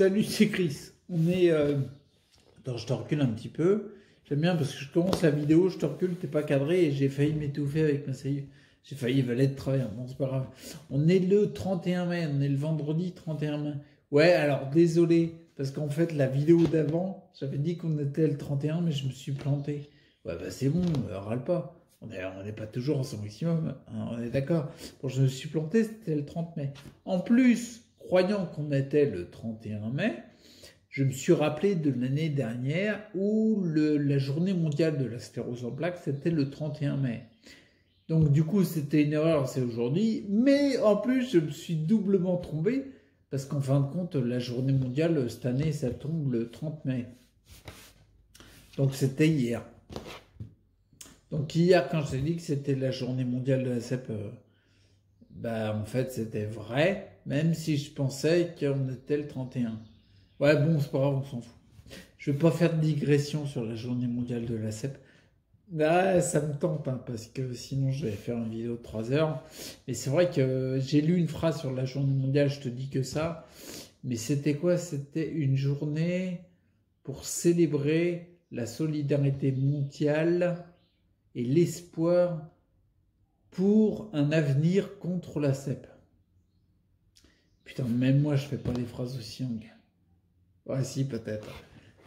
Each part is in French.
Salut, c'est Chris. On est... Attends, je te recule un petit peu. J'aime bien parce que je commence la vidéo, je te recule, t'es pas cadré et j'ai failli m'étouffer avec ma salive. J'ai failli valer de travers. Bon, c'est pas grave. On est le 31 mai, on est le vendredi 31 mai. Ouais, alors désolé, parce qu'en fait, la vidéo d'avant, j'avais dit qu'on était le 31, mais je me suis planté. Ouais, bah c'est bon, râle pas. On n'est pas toujours en son maximum, hein, on est d'accord. Bon, je me suis planté, c'était le 30 mai. En plus, croyant qu'on était le 31 mai, je me suis rappelé de l'année dernière où la journée mondiale de la sclérose en plaques, c'était le 31 mai. Donc du coup, c'était une erreur, c'est aujourd'hui. Mais en plus, je me suis doublement trompé parce qu'en fin de compte, la journée mondiale, cette année, ça tombe le 30 mai. Donc c'était hier. Donc hier, quand je t'ai dit que c'était la journée mondiale de la CEP, bah en fait, c'était vrai, même si je pensais qu'on était le 31. Ouais, bon, c'est pas grave, on s'en fout. Je vais pas faire de digression sur la journée mondiale de la CEP. Ah, ça me tente, hein, parce que sinon je vais faire une vidéo de 3 heures. Mais c'est vrai que j'ai lu une phrase sur la journée mondiale, je te dis que ça. Mais c'était quoi? C'était une journée pour célébrer la solidarité mondiale et l'espoir pour un avenir contre la CEP. Putain, même moi je fais pas des phrases aussi longues. Ouais, si, peut-être.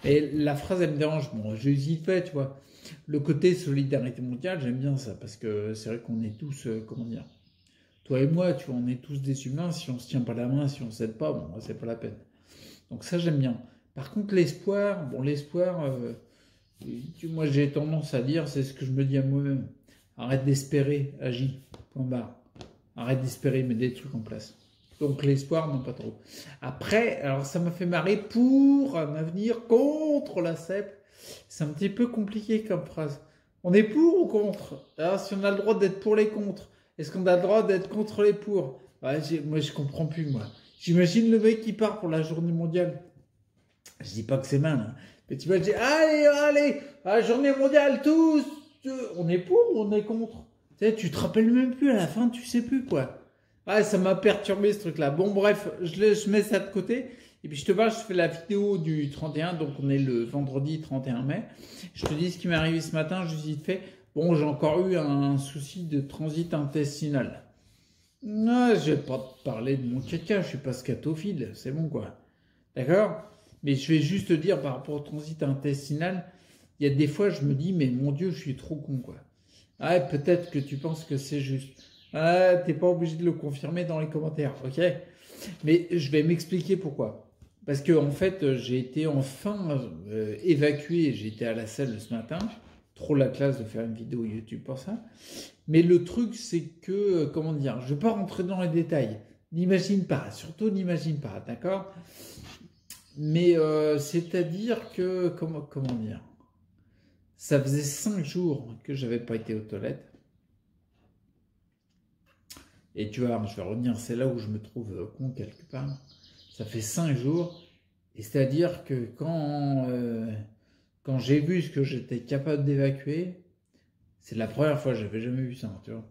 Et la phrase, elle me dérange. Bon, je y fait, tu vois. Le côté solidarité mondiale, j'aime bien ça, parce que c'est vrai qu'on est tous, comment dire, toi et moi, tu vois, on est tous des humains. Si on se tient pas la main, si on s'aide pas, bon, c'est pas la peine. Donc ça, j'aime bien. Par contre, l'espoir, bon, l'espoir, moi, j'ai tendance à dire, c'est ce que je me dis à moi-même. Arrête d'espérer, agis. Point barre. Arrête d'espérer, mets des trucs en place. Donc l'espoir, non pas trop. Après, alors ça m'a fait marrer pour un avenir contre la CEP. C'est un petit peu compliqué comme phrase. On est pour ou contre? Alors si on a le droit d'être pour les contre, est-ce qu'on a le droit d'être contre les pour? Ouais, moi je comprends plus moi. J'imagine le mec qui part pour la journée mondiale. Je dis pas que c'est mal, hein. Mais tu vas dire, allez, la journée mondiale, tous, on est pour ou on est contre? Tu sais, tu te rappelles même plus à la fin, tu sais plus quoi. Ouais, ça m'a perturbé ce truc-là. Bon, bref, je mets ça de côté. Et puis je fais la vidéo du 31, donc on est le vendredi 31 mai. Je te dis ce qui m'est arrivé ce matin, je dis fait. Bon, j'ai encore eu un souci de transit intestinal. Non, je vais pas te parler de mon caca, je suis pas scatophile, c'est bon quoi. D'accord? Mais je vais juste te dire par rapport au transit intestinal, il y a des fois je me dis, mais mon Dieu, je suis trop con quoi. Ah, peut-être que tu penses que c'est juste. Ah, t'es pas obligé de le confirmer dans les commentaires, ok? Mais je vais m'expliquer pourquoi. Parce que en fait, j'ai été enfin évacué. J'étais à la salle ce matin. Trop la classe de faire une vidéo YouTube pour ça. Mais le truc, c'est que, comment dire, je vais pas rentrer dans les détails. N'imagine pas, surtout n'imagine pas, d'accord? Mais c'est-à-dire que, comment dire, ça faisait 5 jours que j'avais pas été aux toilettes. Et tu vois, je vais revenir, c'est là où je me trouve con quelque part. Ça fait 5 jours. Et c'est-à-dire que quand j'ai vu ce que j'étais capable d'évacuer, c'est la première fois, j'avais jamais vu ça, tu vois.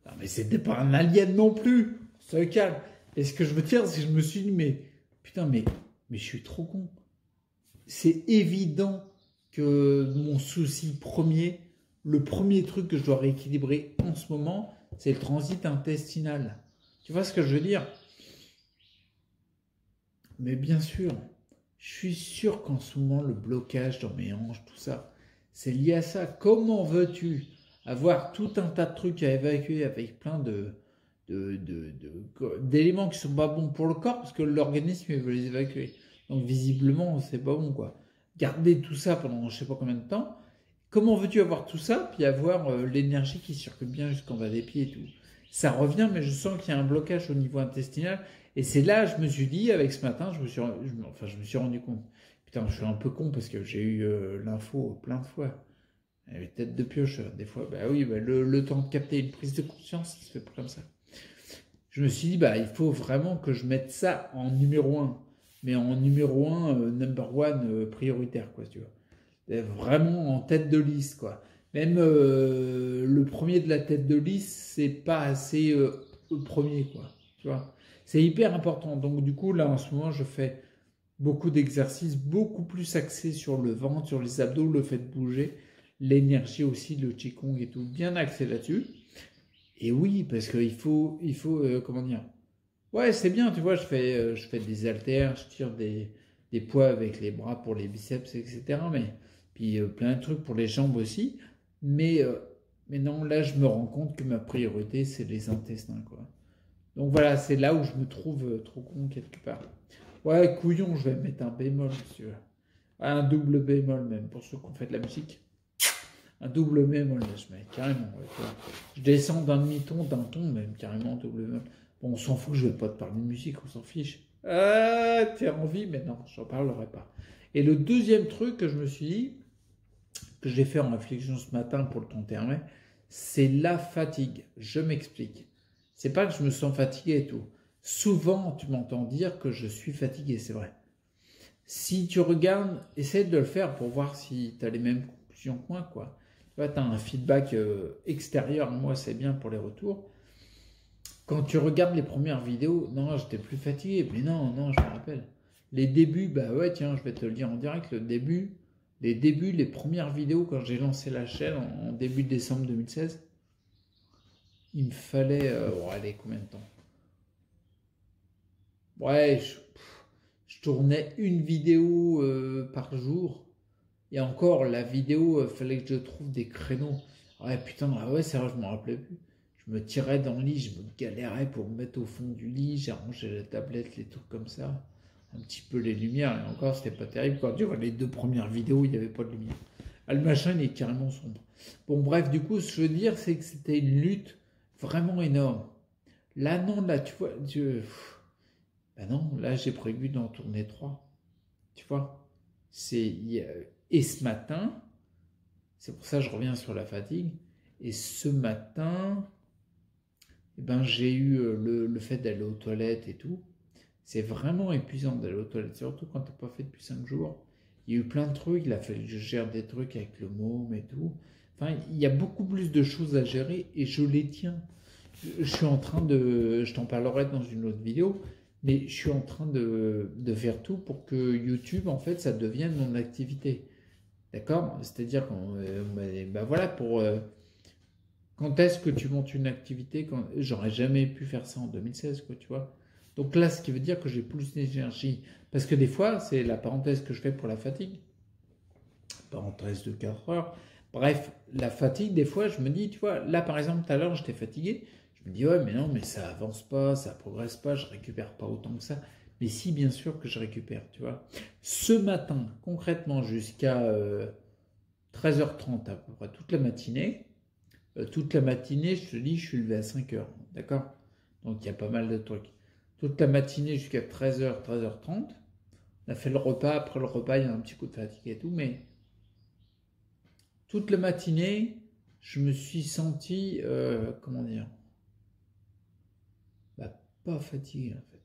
Non, mais c'était pas un alien non plus. Ça calme. Et ce que je veux dire, c'est que je me suis dit, mais putain, mais je suis trop con. C'est évident que mon souci premier, le premier truc que je dois rééquilibrer en ce moment, c'est le transit intestinal. Tu vois ce que je veux dire? Mais bien sûr, je suis sûr qu'en ce moment, le blocage dans mes hanches, tout ça, c'est lié à ça. Comment veux-tu avoir tout un tas de trucs à évacuer avec plein d'éléments qui sont pas bons pour le corps parce que l'organisme veut les évacuer. Donc visiblement, c'est pas bon quoi. Garder tout ça pendant je sais pas combien de temps. Comment veux-tu avoir tout ça, puis avoir l'énergie qui circule bien jusqu'en bas des pieds et tout? Ça revient, mais je sens qu'il y a un blocage au niveau intestinal. Et c'est là, je me suis dit, avec ce matin, je me suis rendu compte. Putain, je suis un peu con parce que j'ai eu l'info plein de fois. Et tête de pioche, des fois. Bah oui, bah, le temps de capter une prise de conscience, ça se fait pas comme ça. Je me suis dit, bah, il faut vraiment que je mette ça en numéro 1. Mais en numéro 1, number one, prioritaire, quoi, tu vois. Vraiment en tête de liste, quoi. Même le premier de la tête de liste, c'est pas assez le premier, quoi. Tu vois. C'est hyper important. Donc, du coup, là, en ce moment, je fais Beaucoup d'exercices, beaucoup plus axés sur le ventre, sur les abdos, le fait de bouger, l'énergie aussi, le qigong et tout, bien axé là-dessus. Et oui, parce qu'il faut, comment dire, ouais, c'est bien, tu vois, je fais des haltères, je tire des poids avec les bras pour les biceps, etc. Mais, puis plein de trucs pour les jambes aussi. Mais, euh, mais non, là, je me rends compte que ma priorité, c'est les intestins, quoi. Donc voilà, c'est là où je me trouve trop con quelque part. Ouais, couillon, je vais mettre un bémol, si tu veux. Ouais, un double bémol même, pour ceux qui ont fait de la musique. Un double bémol, là, je mets carrément. Ouais, tu vois. Je descends d'un demi-ton, d'un ton même, carrément double bémol. Bon, on s'en fout, je vais pas te parler de musique, on s'en fiche. Ah, t'as envie, mais non, j'en parlerai pas. Et le deuxième truc que je me suis dit, que j'ai fait en réflexion ce matin pour le 31 mai, c'est la fatigue. Je m'explique. C'est pas que je me sens fatigué et tout. Souvent, tu m'entends dire que je suis fatigué, c'est vrai. Si tu regardes, essaie de le faire pour voir si tu as les mêmes conclusions que moi, quoi. Tu vois, tu as un feedback extérieur, moi c'est bien pour les retours. Quand tu regardes les premières vidéos, non, j'étais plus fatigué, mais non, non, je me rappelle. Les débuts, bah ouais, tiens, je vais te le dire en direct, les premières vidéos quand j'ai lancé la chaîne en début décembre 2016, il me fallait, allez, combien de temps? Ouais, je tournais une vidéo par jour. Et encore, la vidéo, fallait que je trouve des créneaux. Ouais, putain, ah ouais, c'est vrai, je m'en rappelais plus. Je me tirais dans le lit, je me galérais pour me mettre au fond du lit, j'ai rangé la tablette, les trucs comme ça. Un petit peu les lumières, et encore, c'était pas terrible. Quand tu vois les deux premières vidéos, il n'y avait pas de lumière. Ah, le machin, il est carrément sombre. Bon, bref, du coup, ce que je veux dire, c'est que c'était une lutte vraiment énorme. Là, non, là, tu vois, ben non, là, j'ai prévu d'en tourner 3. Tu vois, et ce matin, c'est pour ça que je reviens sur la fatigue. Et ce matin, eh ben, j'ai eu le fait d'aller aux toilettes et tout. C'est vraiment épuisant d'aller aux toilettes, surtout quand tu n'as pas fait depuis 5 jours. Il y a eu plein de trucs, il a fallu que je gère des trucs avec le môme et tout. Enfin, il y a beaucoup plus de choses à gérer et je les tiens. Je suis en train de, je t'en parlerai dans une autre vidéo, mais je suis en train de faire tout pour que YouTube, en fait, ça devienne mon activité. D'accord? C'est-à-dire quand, ben voilà, quand est-ce que tu montes une activité quand j'aurais jamais pu faire ça en 2016, quoi, tu vois? Donc là, ce qui veut dire que j'ai plus d'énergie. Parce que des fois, c'est la parenthèse que je fais pour la fatigue. Parenthèse de 4 heures. Bref, la fatigue, des fois, je me dis, tu vois, là par exemple, tout à l'heure, j'étais fatigué. Je me dis, ouais, mais non, mais ça avance pas, ça progresse pas, je récupère pas autant que ça. Mais si, bien sûr que je récupère, tu vois. Ce matin, concrètement, jusqu'à 13h30, à peu près toute la matinée, je te dis, je suis levé à 5h, d'accord? Donc il y a pas mal de trucs. Toute la matinée jusqu'à 13h, 13h30, on a fait le repas, après le repas, il y a un petit coup de fatigue et tout, mais toute la matinée, je me suis senti, comment dire, bah, pas fatigué en fait.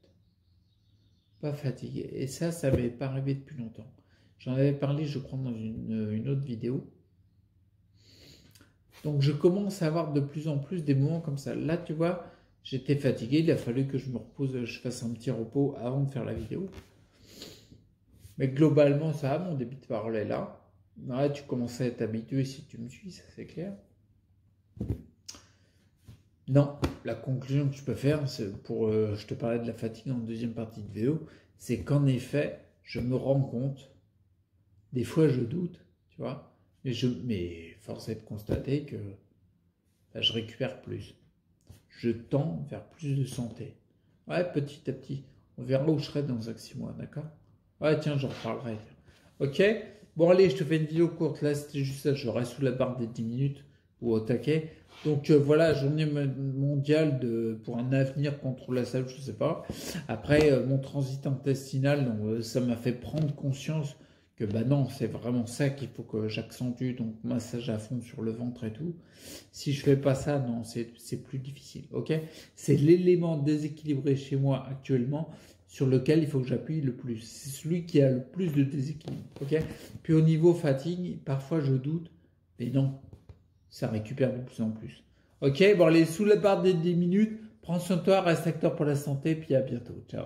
Pas fatigué. Et ça m'est pas arrivé depuis longtemps. J'en avais parlé, je crois, dans une autre vidéo. Donc je commence à avoir de plus en plus des moments comme ça. Là, tu vois, j'étais fatigué, il a fallu que je me repose, je fasse un petit repos avant de faire la vidéo. Mais globalement, ça va, mon débit de parole est là. Là, tu commences à être habitué si tu me suis, ça c'est clair. Non, la conclusion que je peux faire, c'est pour, je te parlais de la fatigue en deuxième partie de vidéo, c'est qu'en effet, je me rends compte, des fois je doute, tu vois, mais force est de constater que bah, je récupère plus. Je tends vers plus de santé. Ouais, petit à petit. On verra où je serai dans 6 mois, d'accord? Ouais, tiens, j'en reparlerai. Ok? Bon, allez, je te fais une vidéo courte. Là, c'était juste ça. Je reste sous la barre des 10 minutes ou au taquet. Donc voilà, journée mondiale pour un avenir contre la salve, je ne sais pas. Après, mon transit intestinal, donc, ça m'a fait prendre conscience que bah non, c'est vraiment ça qu'il faut que j'accentue. Donc massage à fond sur le ventre et tout. Si je fais pas ça, non, c'est plus difficile. Ok? C'est l'élément déséquilibré chez moi actuellement sur lequel il faut que j'appuie le plus. C'est celui qui a le plus de déséquilibre. Ok? Puis au niveau fatigue, parfois je doute, mais non, ça récupère de plus en plus. Ok? Bon, allez, sous la barre des 10 minutes, prends soin de toi, reste acteur pour la santé, puis à bientôt. Ciao.